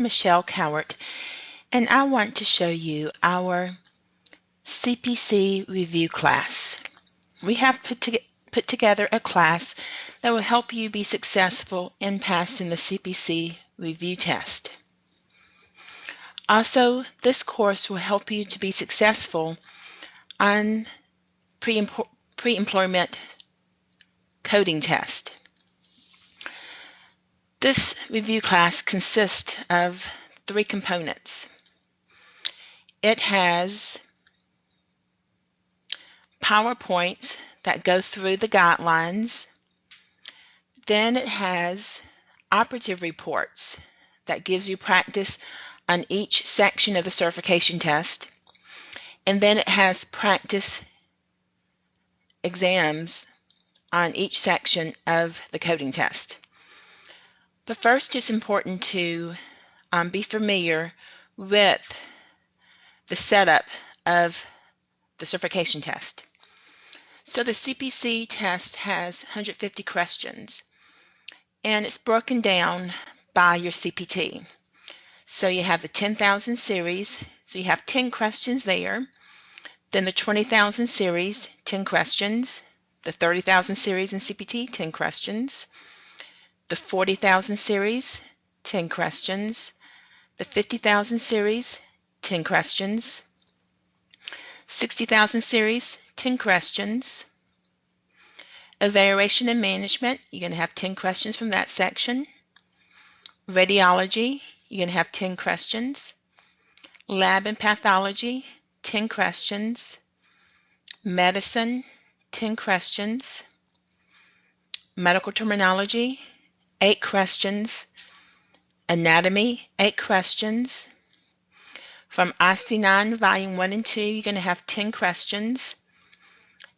Michelle Cowart, and I want to show you our CPC review class. We have put together a class that will help you be successful in passing the CPC review test. Also, this course will help you to be successful on pre-employment coding test. This review class consists of 3 components. It has PowerPoints that go through the guidelines. Then it has operative reports that gives you practice on each section of the certification test. And then it has practice exams on each section of the coding test. But first, it's important to be familiar with the setup of the certification test. So the CPC test has 150 questions, and it's broken down by your CPT. So you have the 10,000 series, so you have 10 questions there. Then the 20,000 series, 10 questions. The 30,000 series in CPT, 10 questions. The 40,000 series, 10 questions. The 50,000 series, 10 questions. 60,000 series, 10 questions. Evaluation and management, you're going to have 10 questions from that section. Radiology, you're going to have 10 questions. Lab and pathology, 10 questions. Medicine, 10 questions. Medical terminology, 8 questions. Anatomy, 8 questions. From IC9 Volume 1 and 2, you're going to have 10 questions.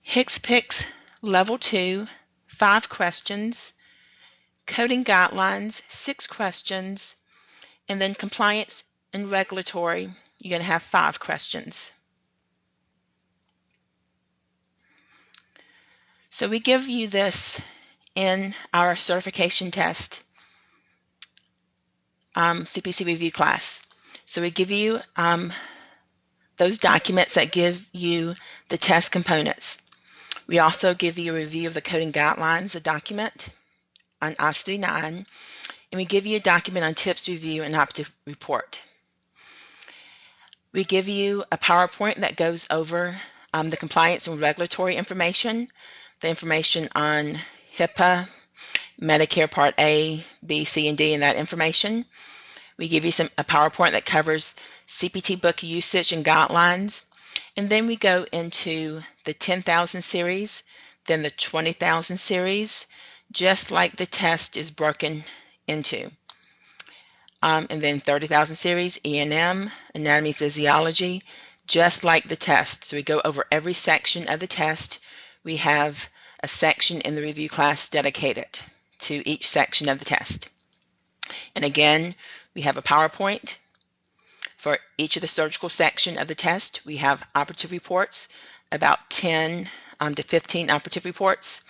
HCPCS Level 2, 5 questions. Coding Guidelines, 6 questions. And then Compliance and Regulatory, you're going to have 5 questions. So we give you this in our certification test CPC review class. So we give you those documents that give you the test components. We also give you a review of the coding guidelines, a document on IC9, and we give you a document on tips review and operative report. We give you a PowerPoint that goes over the compliance and regulatory information, the information on HIPAA, Medicare Part A, B, C, and D, and that information. We give you a PowerPoint that covers CPT book usage and guidelines. And then we go into the 10,000 series, then the 20,000 series, just like the test is broken into. And then 30,000 series, E&M, anatomy, physiology, just like the test. So we go over every section of the test. We have a section in the review class dedicated to each section of the test. And again, we have a PowerPoint for each of the surgical section of the test. We have operative reports, about 10 to 15 operative reports.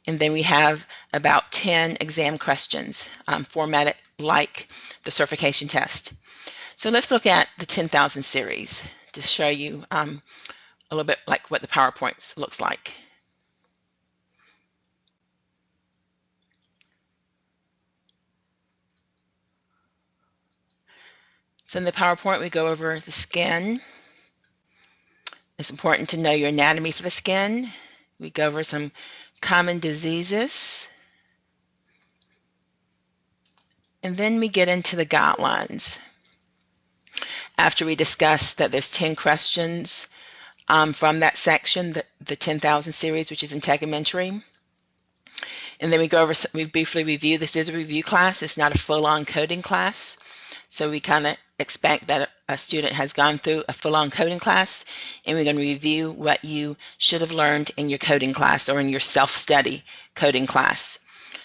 And then we have about 10 exam questions formatted like the certification test. So let's look at the 10,000 series to show you a little bit like what the PowerPoint looks like. So in the PowerPoint, we go over the skin. It's important to know your anatomy for the skin. We go over some common diseases. And then we get into the guidelines. After we discuss that there's 10 questions from that section, the 10,000 series, which is integumentary. And then we go over, we briefly review, this is a review class, it's not a full-on coding class. So we kind of expect that a student has gone through a full-on coding class, and we're going to review what you should have learned in your coding class or in your self-study coding class.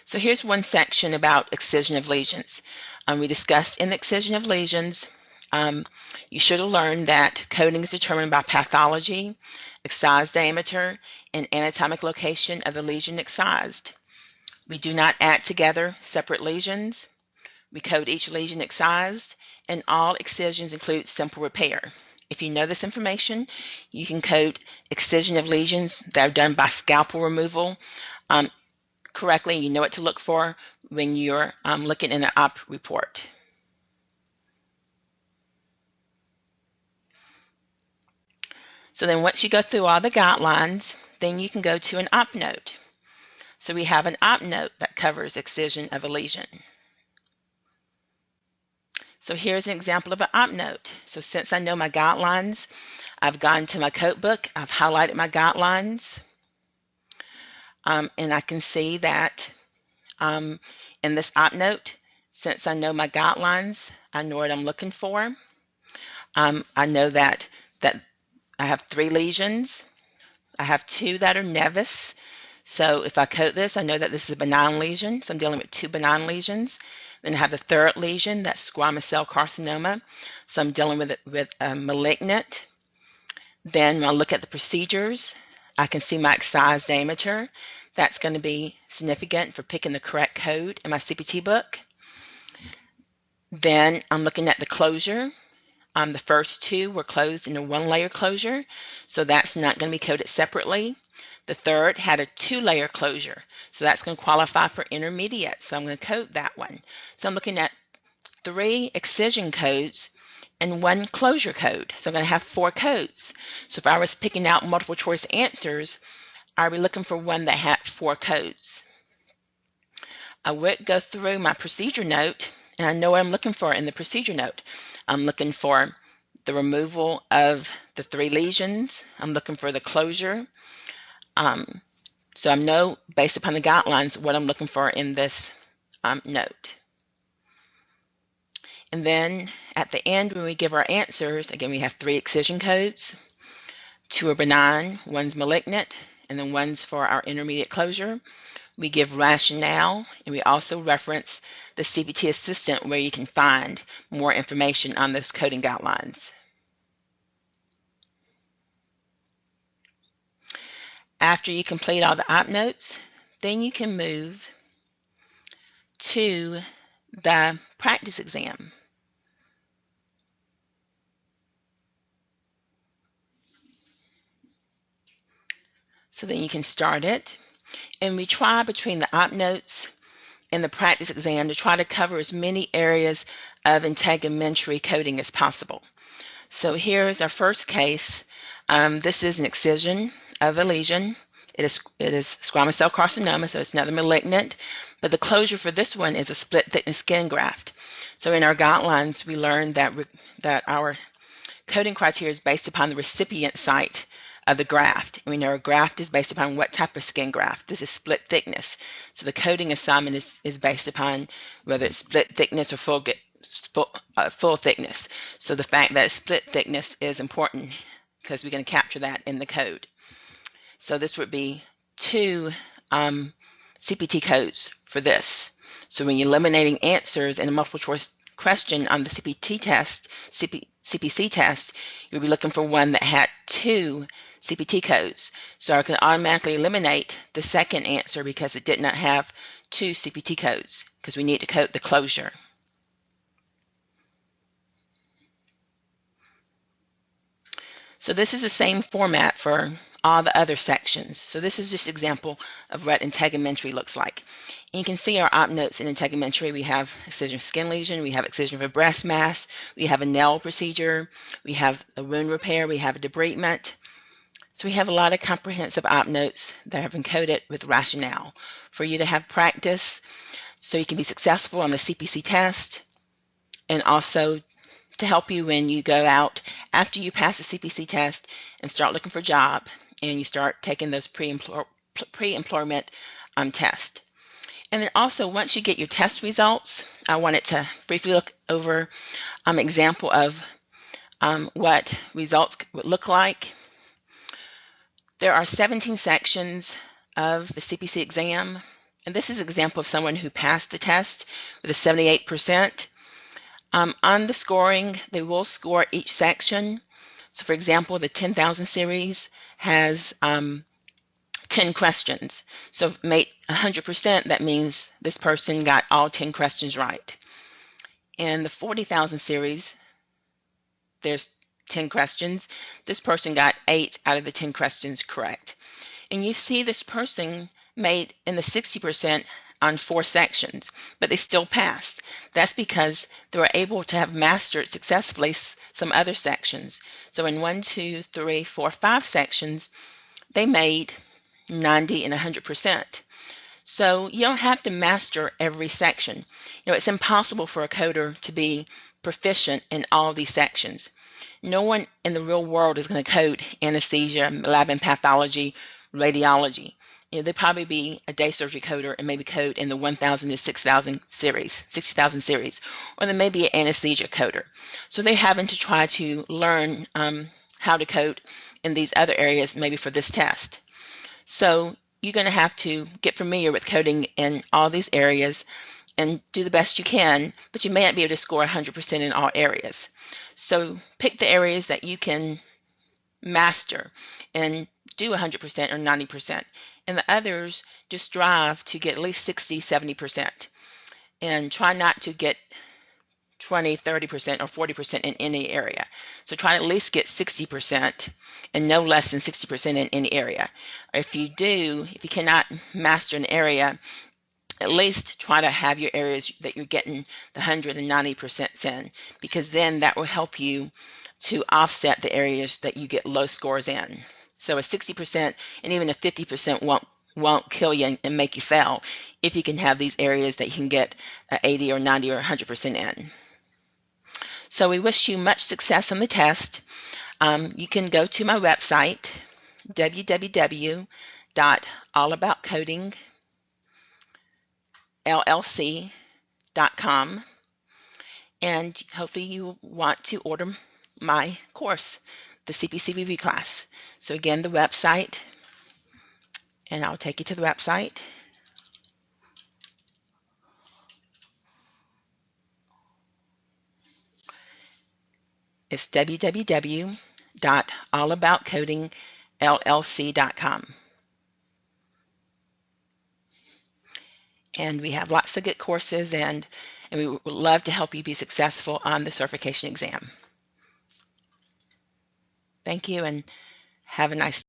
So here's one section about excision of lesions. We discussed in the excision of lesions, you should have learned that coding is determined by pathology, excised diameter, and anatomic location of the lesion excised. We do not add together separate lesions. We code each lesion excised, and all excisions include simple repair. If you know this information, you can code excision of lesions that are done by scalpel removal correctly. You know what to look for when you're looking in an op report. So then once you go through all the guidelines, then you can go to an op note. So we have an op note that covers excision of a lesion. So here's an example of an op note. So since I know my guidelines, I've gone to my code book, I've highlighted my guidelines, and I can see that in this op note, since I know my guidelines, I know what I'm looking for. I know that I have 3 lesions. I have 2 that are nevus. So if I code this, I know that this is a benign lesion. So I'm dealing with 2 benign lesions. Then I have the 3rd lesion, that's squamous cell carcinoma. So I'm dealing with a malignant. Then when I look at the procedures, I can see my excised diameter. That's going to be significant for picking the correct code in my CPT book. Then I'm looking at the closure. The first 2 were closed in a 1-layer closure, so that's not going to be coded separately. The 3rd had a 2-layer closure, so that's going to qualify for intermediate, so I'm going to code that one. So I'm looking at 3 excision codes and 1 closure code, so I'm going to have 4 codes. So if I was picking out multiple choice answers, I would be looking for one that had 4 codes. I would go through my procedure note, and I know what I'm looking for in the procedure note. I'm looking for the removal of the 3 lesions. I'm looking for the closure. So I know, based upon the guidelines, what I'm looking for in this note. And then at the end, when we give our answers, again, we have 3 excision codes. 2 are benign, 1's malignant, and then 1's for our intermediate closure. We give rationale, and we also reference the CPT assistant where you can find more information on those coding guidelines. After you complete all the op notes, then you can move to the practice exam. So then you can start it, and we try between the op notes and the practice exam to try to cover as many areas of integumentary coding as possible. So here's our first case. This is an excision of a lesion. It is squamous cell carcinoma, so it's another malignant, but the closure for this one is a split thickness skin graft. So in our guidelines, we learned that our coding criteria is based upon the recipient site of the graft. And we know a graft is based upon what type of skin graft. This is split thickness. So the coding assignment is based upon whether it's split thickness or full thickness. So the fact that it's split thickness is important because we're going to capture that in the code. So this would be 2 CPT codes for this. So when you're eliminating answers in a multiple choice question on the CPC test, you'll be looking for one that had 2 CPT codes. So I can automatically eliminate the second answer because it did not have 2 CPT codes, because we need to code the closure. So this is the same format for all the other sections. So this is just an example of what integumentary looks like. And you can see our op notes in integumentary. We have excision of skin lesion, we have excision of a breast mass, we have a nail procedure, we have a wound repair, we have a debridement. So we have a lot of comprehensive op notes that have been coded with rationale for you to have practice so you can be successful on the CPC test, and also to help you when you go out after you pass the CPC test and start looking for a job and you start taking those pre-employment tests. And then also, once you get your test results, I wanted to briefly look over an example of what results would look like. There are 17 sections of the CPC exam, and this is an example of someone who passed the test with a 78%. On the scoring, they will score each section. So for example, the 10,000 series has 10 questions. So if made 100%, that means this person got all 10 questions right. In the 40,000 series, there's 10 questions. This person got 8 out of the 10 questions correct. And you see this person made in the 60% on 4 sections, but they still passed. That's because they were able to have mastered successfully some other sections. So in 1, 2, 3, 4, 5 sections, they made 90 and 100%. So you don't have to master every section. You know, it's impossible for a coder to be proficient in all of these sections. No one in the real world is going to code anesthesia, lab and pathology, radiology. You know, they'd probably be a day surgery coder and maybe code in the 1,000 to 6,000 series, 60,000 series, or they may be an anesthesia coder. So they're having to try to learn how to code in these other areas, maybe for this test. So you're going to have to get familiar with coding in all these areas and do the best you can, but you may not be able to score 100% in all areas. So pick the areas that you can master and do 100% or 90%. And the others, just strive to get at least 60, 70%. And try not to get 20, 30% or 40% in any area. So try to at least get 60% and no less than 60% in any area. If you cannot master an area, at least try to have your areas that you're getting the 190% in, because then that will help you to offset the areas that you get low scores in. So a 60% and even a 50% won't kill you and make you fail if you can have these areas that you can get 80 or 90 or 100% in. So we wish you much success on the test. You can go to my website, www.allaboutcodingllc.com, and hopefully you want to order my course, the CPC review class. So again, the website, and I'll take you to the website. It's www.allaboutcodingllc.com. And we have lots of good courses, and we would love to help you be successful on the certification exam. Thank you, and have a nice day.